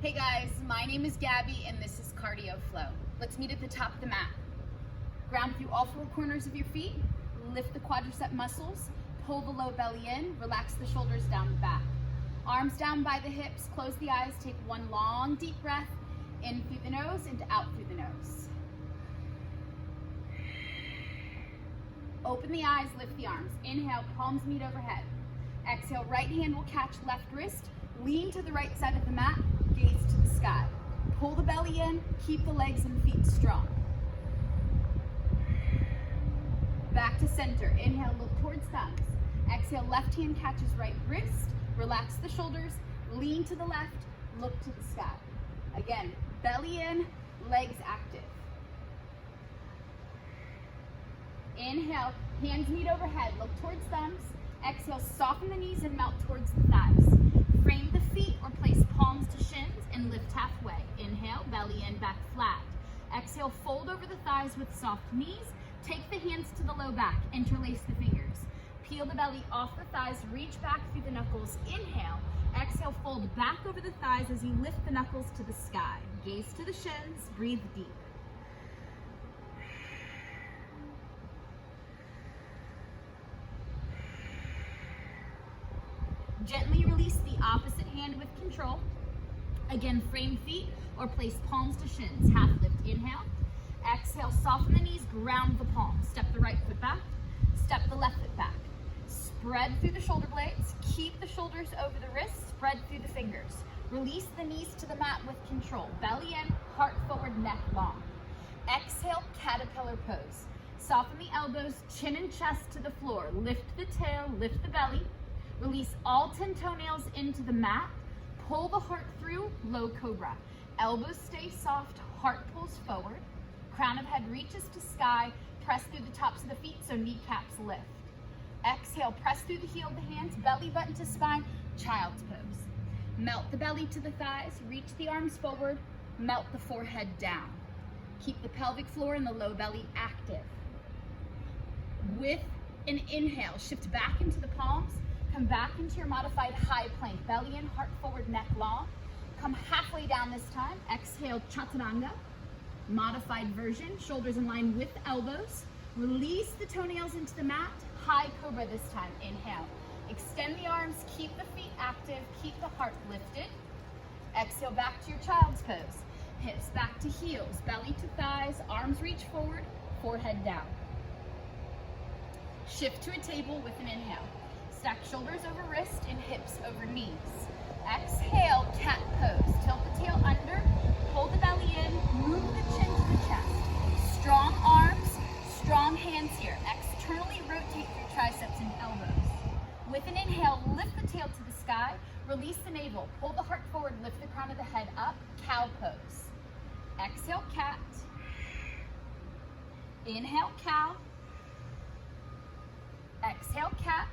Hey guys, my name is Gabby and this is Cardio Flow. Let's meet at the top of the mat. Ground through all four corners of your feet, lift the quadricep muscles, pull the low belly in, relax the shoulders down the back. Arms down by the hips, close the eyes, take one long deep breath, in through the nose and out through the nose. Open the eyes, lift the arms. Inhale, palms meet overhead. Exhale, right hand will catch left wrist, lean to the right side of the mat, gaze to the sky. Pull the belly in, keep the legs and feet strong. Back to center. Inhale, look towards thumbs. Exhale, left hand catches right wrist, relax the shoulders, lean to the left, look to the sky. Again, belly in, legs active. Inhale, hands meet overhead, look towards thumbs. Exhale, soften the knees and melt towards the thighs. Frame the feet or place palms to shins and lift halfway. Inhale, belly in, back flat. Exhale, fold over the thighs with soft knees. Take the hands to the low back, interlace the fingers. Peel the belly off the thighs, reach back through the knuckles. Inhale, exhale, fold back over the thighs as you lift the knuckles to the sky. Gaze to the shins, breathe deep. Gently release the opposite hand with control. Again, frame feet or place palms to shins. Half lift, inhale. Exhale, soften the knees, ground the palms. Step the right foot back, step the left foot back. Spread through the shoulder blades, keep the shoulders over the wrists, spread through the fingers. Release the knees to the mat with control. Belly in, heart forward, neck long. Exhale, caterpillar pose. Soften the elbows, chin and chest to the floor. Lift the tail, lift the belly. Release all 10 toenails into the mat. Pull the heart through, low cobra. Elbows stay soft, heart pulls forward. Crown of head reaches to sky. Press through the tops of the feet so kneecaps lift. Exhale, press through the heel of the hands, belly button to spine, child's pose. Melt the belly to the thighs, reach the arms forward, melt the forehead down. Keep the pelvic floor and the low belly active. With an inhale, shift back into the palms. Come back into your modified high plank. Belly in, heart forward, neck long. Come halfway down this time. Exhale, chaturanga. Modified version, shoulders in line with elbows. Release the toenails into the mat. High cobra this time. Inhale. Extend the arms, keep the feet active, keep the heart lifted. Exhale, back to your child's pose. Hips back to heels, belly to thighs, arms reach forward, forehead down. Shift to a table with an inhale. Stack shoulders over wrist and hips over knees. Exhale, cat pose. Tilt the tail under, pull the belly in, move the chin to the chest. Strong arms, strong hands here. Externally rotate your triceps and elbows. With an inhale, lift the tail to the sky, release the navel, pull the heart forward, lift the crown of the head up, cow pose. Exhale, cat. Inhale, cow. Exhale, cat.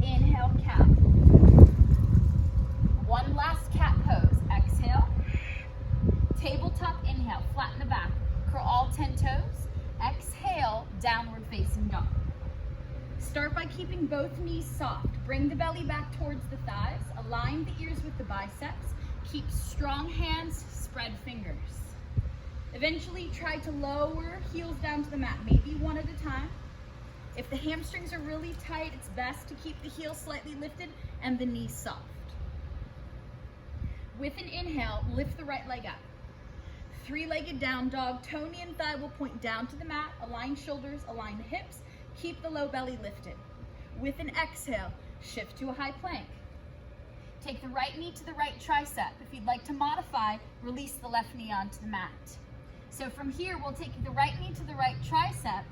Inhale, cow. One last cat pose. Exhale. Tabletop inhale, flatten the back. Curl all 10 toes. Exhale, downward facing dog. Start by keeping both knees soft. Bring the belly back towards the thighs. Align the ears with the biceps. Keep strong hands, spread fingers. Eventually, try to lower heels down to the mat, maybe one at a time. If the hamstrings are really tight, it's best to keep the heels slightly lifted and the knees soft. With an inhale, lift the right leg up. Three-legged down dog, toe, knee, and thigh will point down to the mat. Align shoulders, align the hips. Keep the low belly lifted. With an exhale, shift to a high plank. Take the right knee to the right tricep. If you'd like to modify, release the left knee onto the mat. So from here, we'll take the right knee to the right tricep,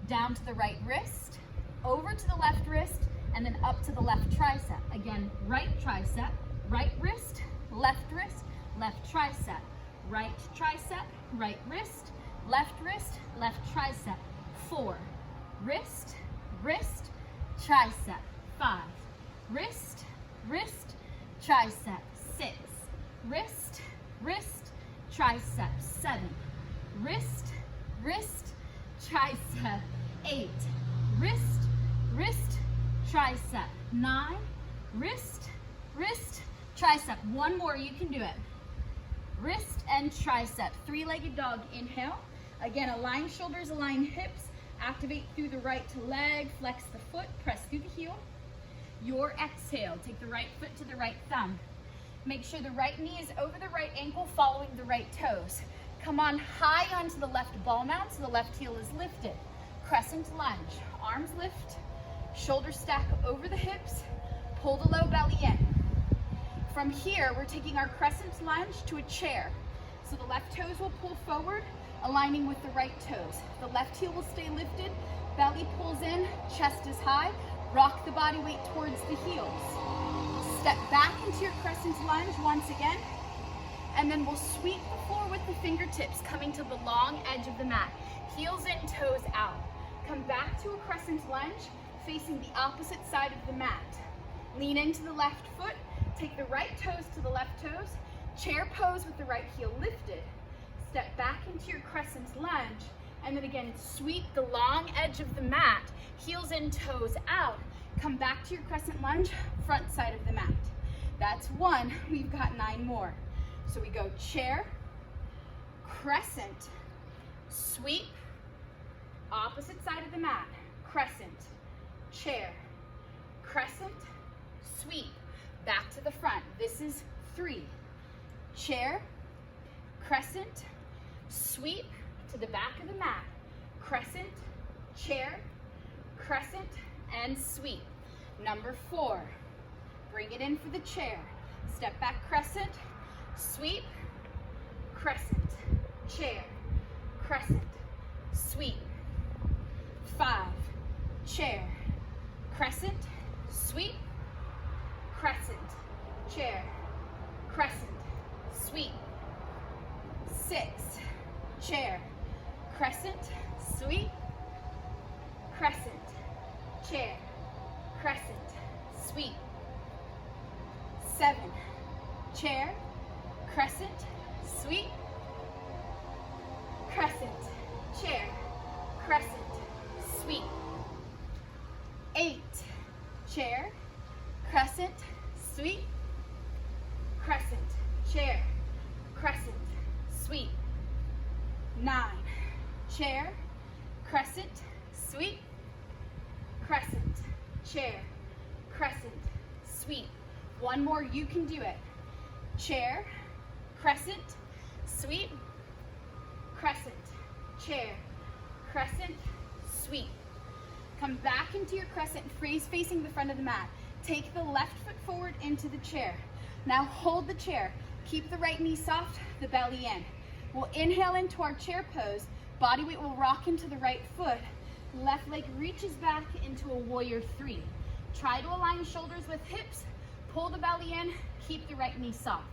down to the right wrist, over to the left wrist, and then up to the left tricep. Again, right tricep, right wrist, left tricep, right tricep, right wrist, left tricep. 4, wrist, wrist, tricep. 5, wrist, wrist, tricep. 6, wrist, wrist, tricep. 7, wrist, wrist, tricep. 8, wrist, wrist, tricep. 9, wrist, wrist, tricep. One more, you can do it. Wrist and tricep. Three-legged dog, inhale. Again, align shoulders, align hips. Activate through the right leg, flex the foot, press through the heel. Your exhale, take the right foot to the right thumb. Make sure the right knee is over the right ankle, following the right toes. Come on high onto the left ball mount so the left heel is lifted. Crescent lunge, arms lift, shoulders stack over the hips, pull the low belly in. From here, we're taking our crescent lunge to a chair. So the left toes will pull forward, aligning with the right toes. The left heel will stay lifted, belly pulls in, chest is high, rock the body weight towards the heels. Step back into your crescent lunge once again, and then we'll sweep the floor with the fingertips, coming to the long edge of the mat. Heels in, toes out. Come back to a crescent lunge, facing the opposite side of the mat. Lean into the left foot, take the right toes to the left toes, chair pose with the right heel lifted. Step back into your crescent lunge, and then again, sweep the long edge of the mat, heels in, toes out. Come back to your crescent lunge, front side of the mat. That's one, we've got 9 more. So we go chair, crescent, sweep, opposite side of the mat, crescent, chair, crescent, sweep, back to the front. This is 3. Chair, crescent, sweep to the back of the mat, crescent, chair, crescent, and sweep. Number 4, bring it in for the chair. Step back, crescent, sweep, crescent, chair, crescent, sweep. 5, chair, crescent, sweep, crescent, chair, crescent, sweep. 6, chair, crescent, sweep, crescent, chair, crescent, sweep. 7, chair, crescent, sweep, crescent, chair, crescent, sweep. 8, chair, crescent, sweep, crescent, chair, crescent, sweep. 9, chair, crescent, sweep, crescent, chair, crescent, sweep. One more, you can do it. Chair, crescent, sweep, crescent, chair, crescent, sweep. Come back into your crescent, freeze facing the front of the mat. Take the left foot forward into the chair. Now hold the chair. Keep the right knee soft, the belly in. We'll inhale into our chair pose. Body weight will rock into the right foot. Left leg reaches back into a warrior 3. Try to align shoulders with hips. Pull the belly in, keep the right knee soft.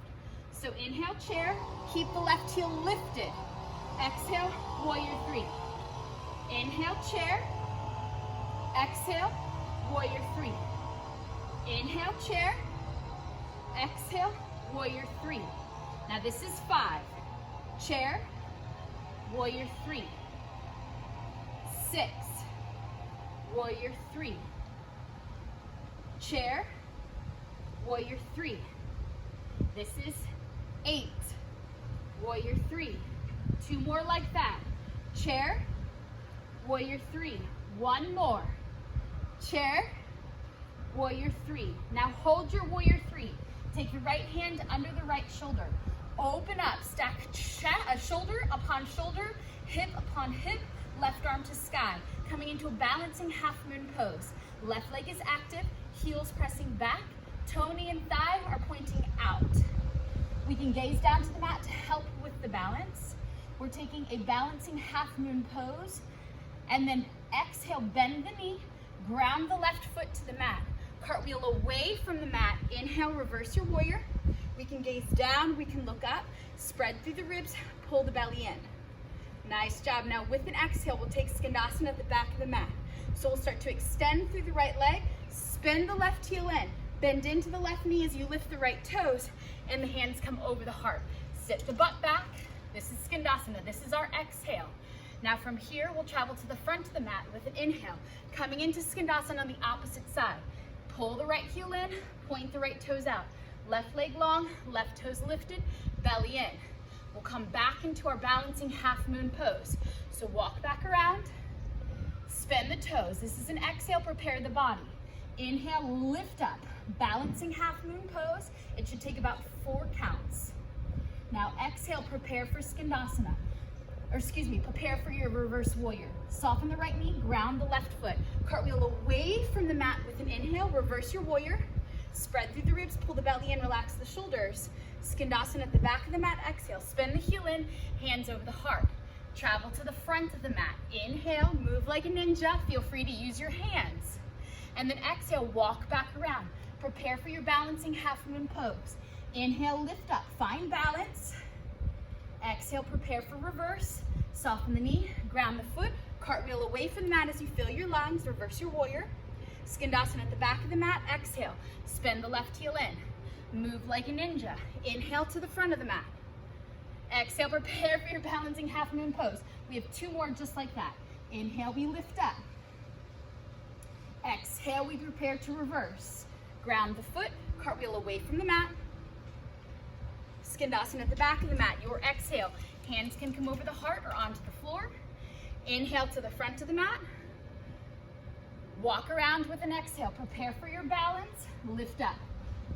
So inhale, chair, keep the left heel lifted. Exhale, warrior 3. Inhale, chair. Exhale, warrior 3. Inhale, chair. Exhale, warrior 3. Now this is 5. Chair, warrior 3. 6, warrior 3. Chair, warrior 3. This is 8, warrior 3. 2 more like that. Chair, warrior 3. 1 more. Chair, warrior 3. Now hold your warrior 3. Take your right hand under the right shoulder. Open up, stack shoulder upon shoulder, hip upon hip, left arm to sky. Coming into a balancing half moon pose. Left leg is active, heels pressing back, toe, knee, and thigh are pointing out. We can gaze down to the mat to help with the balance. We're taking a balancing half moon pose, and then exhale, bend the knee, ground the left foot to the mat. Cartwheel away from the mat. Inhale, reverse your warrior. We can gaze down, we can look up, spread through the ribs, pull the belly in. Nice job. Now with an exhale, we'll take Skandasana at the back of the mat. So we'll start to extend through the right leg, spin the left heel in, bend into the left knee as you lift the right toes, and the hands come over the heart. Sit the butt back. This is Skandasana. This is our exhale. Now from here, we'll travel to the front of the mat with an inhale, coming into Skandasana on the opposite side. Pull the right heel in, point the right toes out. Left leg long, left toes lifted, belly in. We'll come back into our balancing half moon pose. So walk back around, spin the toes. This is an exhale, prepare the body. Inhale, lift up, balancing half moon pose. It should take about 4 counts. Now exhale, prepare for Skandasana. Or excuse me, prepare for your reverse warrior. Soften the right knee, ground the left foot. Cartwheel away from the mat with an inhale, reverse your warrior. Spread through the ribs, pull the belly in, relax the shoulders. Skandasana at the back of the mat, exhale. Spin the heel in, hands over the heart. Travel to the front of the mat. Inhale, move like a ninja. Feel free to use your hands. And then exhale, walk back around. Prepare for your balancing half moon pose. Inhale, lift up, find balance. Exhale, prepare for reverse. Soften the knee, ground the foot, cartwheel away from the mat as you fill your lungs, reverse your warrior. Skandasana at the back of the mat, exhale. Spin the left heel in. Move like a ninja. Inhale to the front of the mat. Exhale, prepare for your balancing half moon pose. We have 2 more just like that. Inhale, we lift up. Exhale, we prepare to reverse. Ground the foot, cartwheel away from the mat. Skandasana at the back of the mat. Your exhale, hands can come over the heart or onto the floor. Inhale to the front of the mat. Walk around with an exhale. Prepare for your balance. Lift up.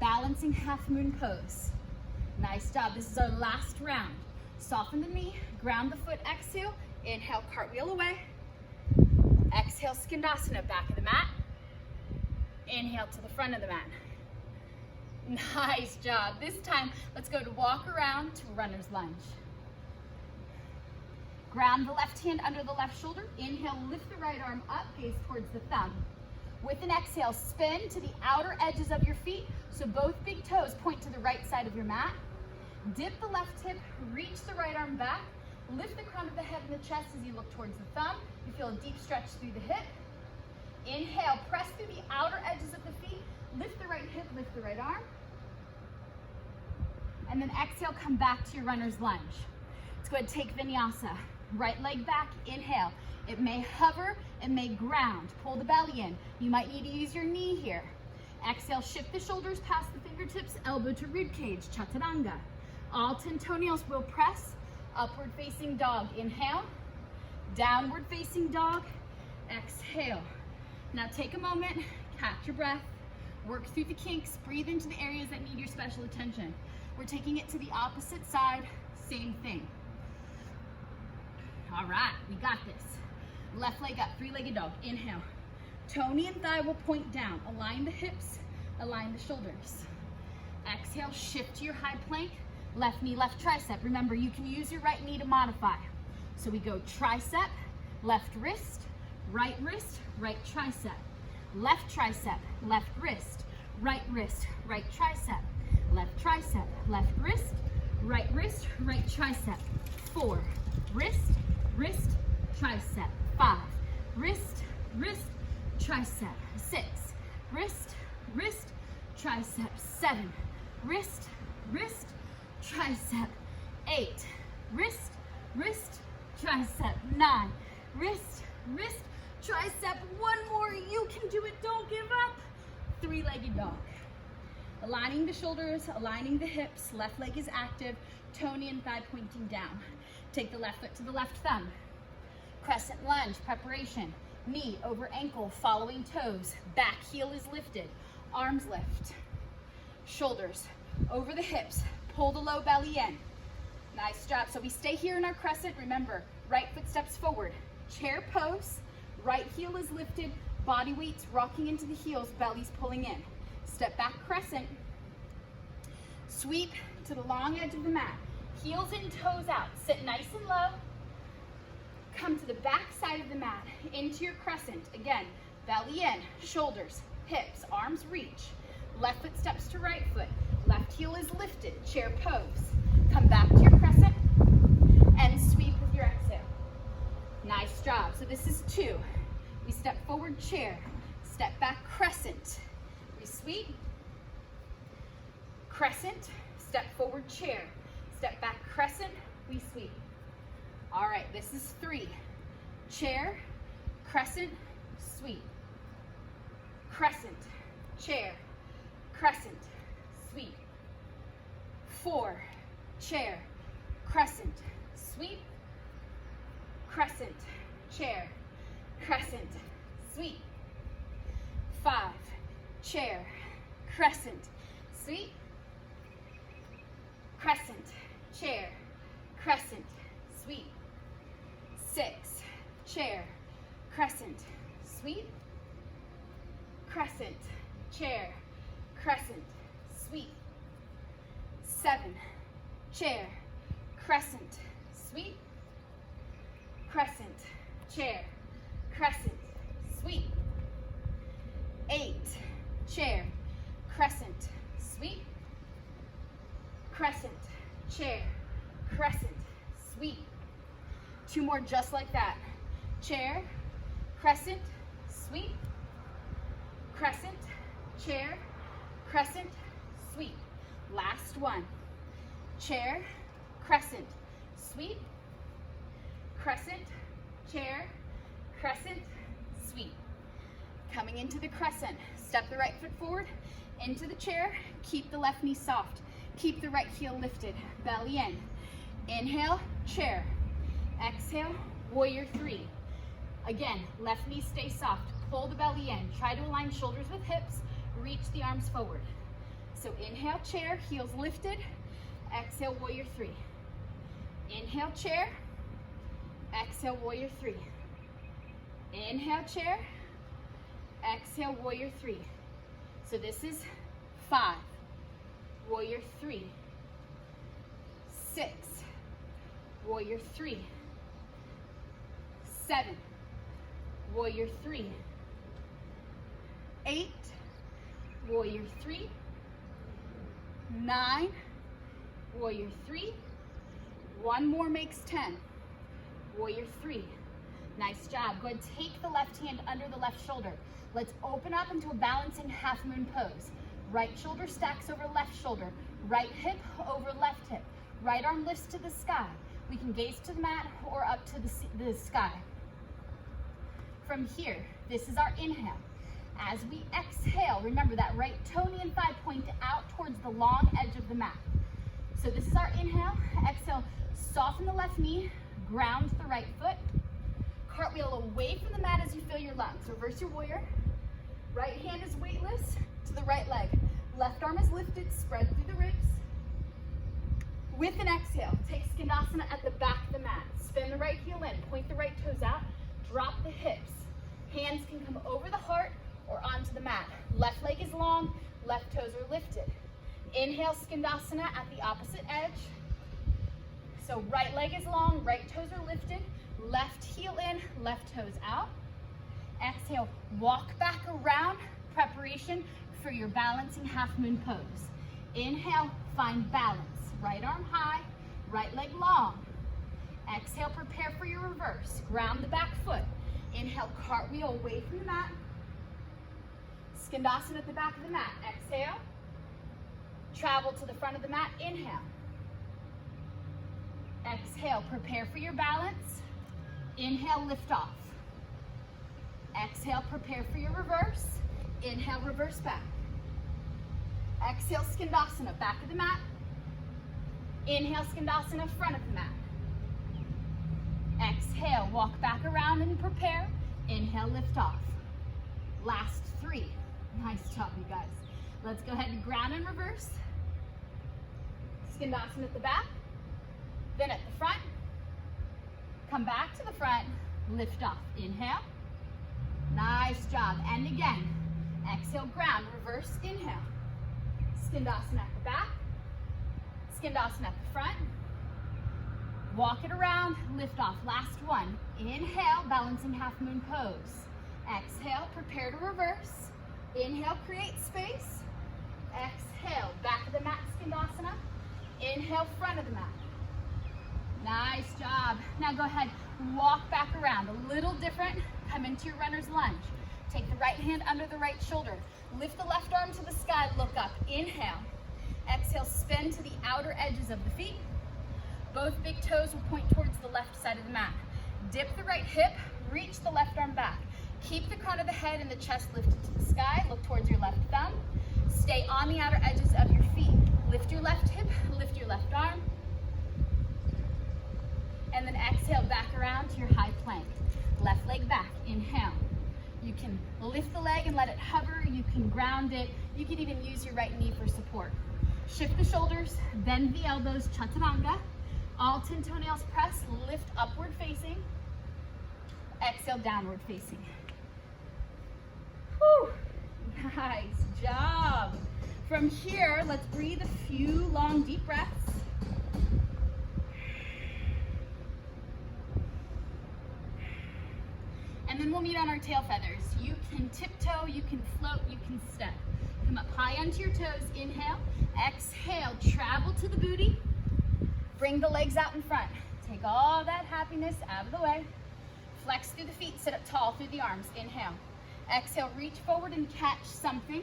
Balancing half moon pose. Nice job. This is our last round. Soften the knee, ground the foot, exhale. Inhale, cartwheel away. Exhale, Skandasana, back of the mat. Inhale to the front of the mat. Nice job. This time, let's go to walk around to runner's lunge. Ground the left hand under the left shoulder. Inhale, lift the right arm up, gaze towards the thumb. With an exhale, spin to the outer edges of your feet, so both big toes point to the right side of your mat. Dip the left hip, reach the right arm back, lift the crown of the head and the chest as you look towards the thumb. You feel a deep stretch through the hip. Inhale, press through the outer edges of the feet, lift the right hip, lift the right arm. And then exhale, come back to your runner's lunge. Let's go ahead and take vinyasa. Right leg back, inhale. It may hover, it may ground. Pull the belly in. You might need to use your knee here. Exhale, shift the shoulders past the fingertips, elbow to rib cage, chaturanga. All 10 toenails will press. Upward facing dog, inhale. Downward facing dog, exhale. Now take a moment, catch your breath, work through the kinks, breathe into the areas that need your special attention. We're taking it to the opposite side, same thing. All right, we got this. Left leg up, 3-legged dog, inhale. Toe, knee, and thigh will point down. Align the hips, align the shoulders. Exhale, shift to your high plank. Left knee, left tricep. Remember, you can use your right knee to modify. So we go tricep, left wrist, right tricep. Left tricep, left wrist, right tricep. Left tricep, left wrist, right tricep. 4, wrist, tricep. 5, wrist, tricep. 6, wrist, tricep. 7, wrist, tricep. 8, wrist, tricep. 9, wrist, tricep. 1 more, you can do it, don't give up. 3-legged dog. Aligning the shoulders, aligning the hips, left leg is active, toe, knee, and thigh pointing down. Take the left foot to the left thumb. Crescent lunge, preparation. Knee over ankle, following toes. Back heel is lifted, arms lift. Shoulders over the hips, pull the low belly in. Nice job. So we stay here in our crescent. Remember, right foot steps forward. Chair pose, right heel is lifted, body weight's rocking into the heels, belly's pulling in. Step back crescent, sweep to the long edge of the mat, heels in, toes out, sit nice and low, come to the back side of the mat, into your crescent, again, belly in, shoulders, hips, arms reach, left foot steps to right foot, left heel is lifted, chair pose, come back to your crescent, and sweep with your exhale. Nice job, so this is 2, we step forward chair, step back crescent, sweep, crescent, step forward chair, step back crescent, we sweep. All right, this is 3, chair, crescent, sweep, crescent, chair, crescent, sweep. 4, chair, crescent, sweep, crescent, chair, crescent, sweep. 5, chair, crescent, sweep, crescent, chair, crescent, sweep. 6, chair, crescent, sweep, crescent, chair, crescent, sweep. 7, chair, crescent, sweep, crescent, chair, crescent, sweep. 8, chair, crescent, sweep, crescent, chair, crescent, sweep. 2 more just like that. Chair, crescent, sweep, crescent, chair, crescent, sweep. Last one. Chair, crescent, sweep, crescent, chair, crescent, sweep. Coming into the crescent, step the right foot forward, into the chair, keep the left knee soft, keep the right heel lifted, belly in. Inhale, chair. Exhale, warrior 3. Again, left knee stay soft, pull the belly in, try to align shoulders with hips, reach the arms forward. So inhale, chair, heels lifted, exhale, warrior 3. Inhale, chair, exhale, warrior 3. Inhale, chair, exhale, warrior 3. So this is 5, warrior 3, 6, warrior 3, 7, warrior 3, 8, warrior 3, 9, warrior 3, 1 more makes 10, warrior 3. Nice job. Go ahead, take the left hand under the left shoulder. Let's open up into a balancing half moon pose. Right shoulder stacks over left shoulder, right hip over left hip, right arm lifts to the sky. We can gaze to the mat or up to the sky. From here, this is our inhale. As we exhale, remember that right toe, knee, and thigh point out towards the long edge of the mat. So this is our inhale. Exhale, soften the left knee, ground the right foot. Cartwheel away from the mat as you feel your lungs. Reverse your warrior. Right hand is weightless to the right leg. Left arm is lifted, spread through the ribs. With an exhale, take Skandasana at the back of the mat. Spin the right heel in, point the right toes out, drop the hips. Hands can come over the heart or onto the mat. Left leg is long, left toes are lifted. Inhale, Skandasana at the opposite edge. So right leg is long, right toes are lifted, left heel in, left toes out. Exhale, walk back around, preparation for your balancing half moon pose. Inhale, find balance. Right arm high, right leg long. Exhale, prepare for your reverse. Ground the back foot. Inhale, cartwheel away from the mat. Skandasana at the back of the mat. Exhale. Travel to the front of the mat. Inhale. Exhale, prepare for your balance. Inhale, lift off. Exhale, prepare for your reverse. Inhale, reverse back. Exhale, Skandasana, back of the mat. Inhale, Skandasana, front of the mat. Exhale, walk back around and prepare. Inhale, lift off. Last 3. Nice job, you guys. Let's go ahead and ground and reverse. Skandasana at the back, then at the front. Come back to the front, lift off. Inhale. Nice job. And again. Exhale, ground, reverse, inhale. Skandasana at the back. Skandasana at the front. Walk it around, lift off. Last one. Inhale, balancing half moon pose. Exhale, prepare to reverse. Inhale, create space. Exhale, back of the mat, Skandasana. Inhale, front of the mat. Nice job. Now go ahead, walk back around. A little different. Come into your runner's lunge. Take the right hand under the right shoulder. Lift the left arm to the sky, look up. Inhale. Exhale, spin to the outer edges of the feet. Both big toes will point towards the left side of the mat. Dip the right hip, reach the left arm back. Keep the crown of the head and the chest lifted to the sky. Look towards your left thumb. Stay on the outer edges of your feet. Lift your left hip, lift your lift the leg and let it hover. You can ground it. You can even use your right knee for support. Shift the shoulders, bend the elbows, chaturanga. All 10 toenails press, lift upward facing. Exhale, downward facing. Whew, nice job. From here, let's breathe a few long, deep breaths. And then we'll meet on our tail feathers. You can tiptoe, you can float, you can step. Come up high onto your toes, inhale. Exhale, travel to the booty. Bring the legs out in front. Take all that happiness out of the way. Flex through the feet, sit up tall through the arms. Inhale. Exhale, reach forward and catch something.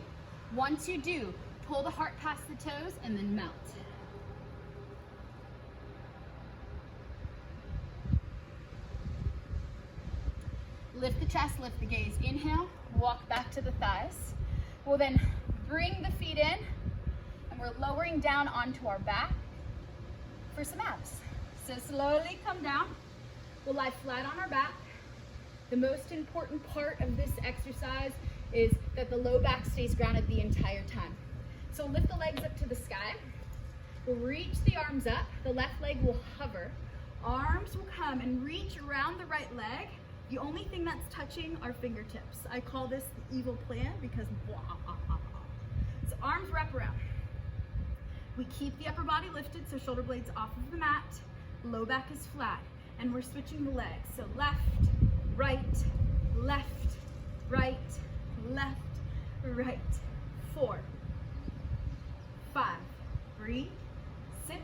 Once you do, pull the heart past the toes and then melt. Lift the chest, lift the gaze. Inhale, walk back to the thighs. We'll then bring the feet in and we're lowering down onto our back for some abs. So slowly come down. We'll lie flat on our back. The most important part of this exercise is that the low back stays grounded the entire time. So lift the legs up to the sky. We'll reach the arms up. The left leg will hover. Arms will come and reach around the right leg. The only thing that's touching are fingertips. I call this the evil plan because so arms wrap around. We keep the upper body lifted, so shoulder blades off of the mat. Low back is flat. And we're switching the legs. So left, right, left, right, left, right. 4, 5, breathe. 6,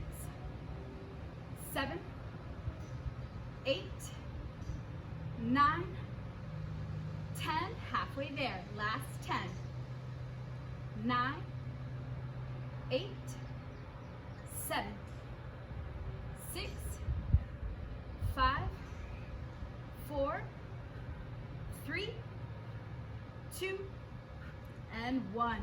7, 8, 9, 10, halfway there. Last 10. 9, 8, 7, 6, 5, 4, 3, 2, and 1.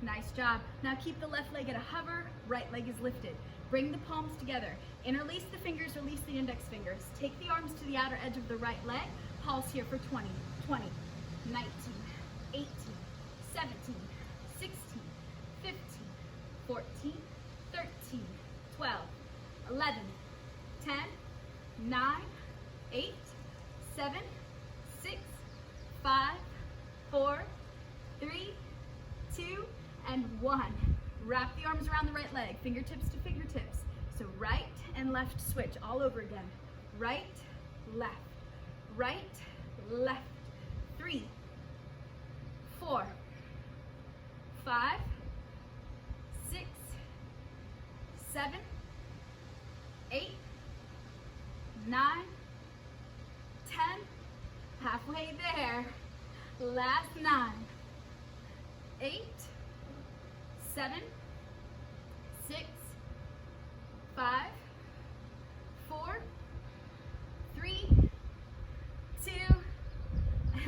Nice job. Now keep the left leg at a hover, right leg is lifted. Bring the palms together. Interlace the fingers, release the index fingers. Take the arms to the outer edge of the right leg. Pulse here for 20, 20, 19, 18, 17, 16, 15, 14, 13, 12, 11, 10, 9, 8, 7, 6, 5, 4, 3, 2, and 1. Wrap the arms around the right leg, fingertips to fingertips. So right and left switch all over again. Right, left, right, left. 3, 4, 5, 6, 7, 8, 9, 10, halfway there. Last 9, 8, 7, 6, 5, 4, 3, 2,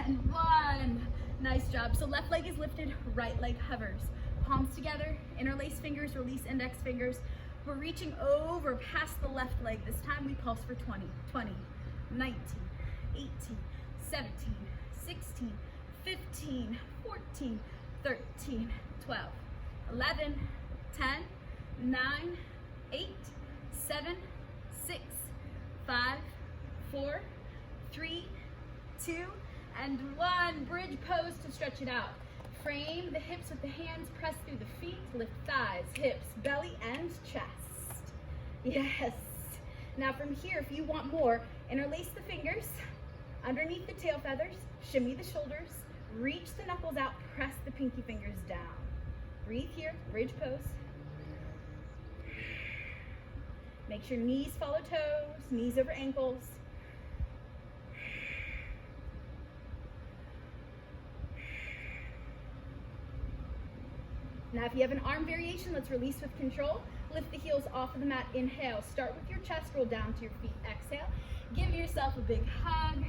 and 1. Nice job. So left leg is lifted, right leg hovers. Palms together, interlace fingers, release index fingers. We're reaching over past the left leg. This time we pulse for 20, 20, 19, 18, 17, 16, 15, 14, 13, 12, 11, 10, 9, 8, 7, 6, 5, 4, 3, 2, and 1. Bridge pose to stretch it out. Frame the hips with the hands, press through the feet, lift thighs, hips, belly, and chest. Yes. Now from here, if you want more, interlace the fingers underneath the tail feathers, shimmy the shoulders, reach the knuckles out, press the pinky fingers down. Breathe here, bridge pose. Make sure knees follow toes, knees over ankles. Now if you have an arm variation, let's release with control. Lift the heels off of the mat, inhale. Start with your chest, roll down to your feet, exhale. Give yourself a big hug.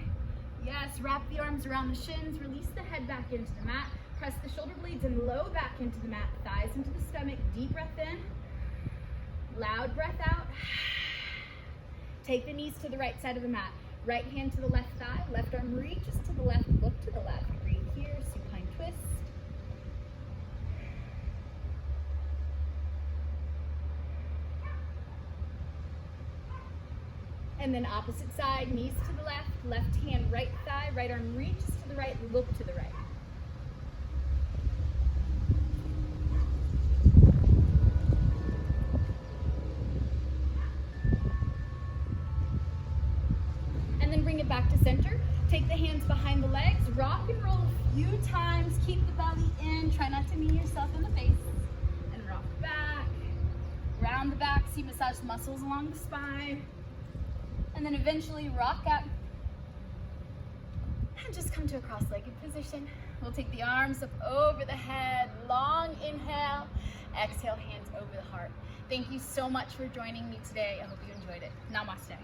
Yes, wrap the arms around the shins, release the head back into the mat. Press the shoulder blades and low back into the mat, thighs into the stomach, deep breath in. Loud breath out. Take the knees to the right side of the mat. Right hand to the left thigh, left arm reaches to the left, look to the left. Breathe here. here, supine twist. And then opposite side, knees to the left hand, right thigh, right arm reaches to the right, look to the right. And then bring it back to center. Take the hands behind the legs, rock and roll a few times, keep the belly in, try not to knee yourself in the face, and rock back, round the back, so you massage the muscles along the spine. And then eventually rock up and just come to a cross-legged position. We'll take the arms up over the head, long inhale, exhale, hands over the heart. Thank you so much for joining me today. I hope you enjoyed it. Namaste.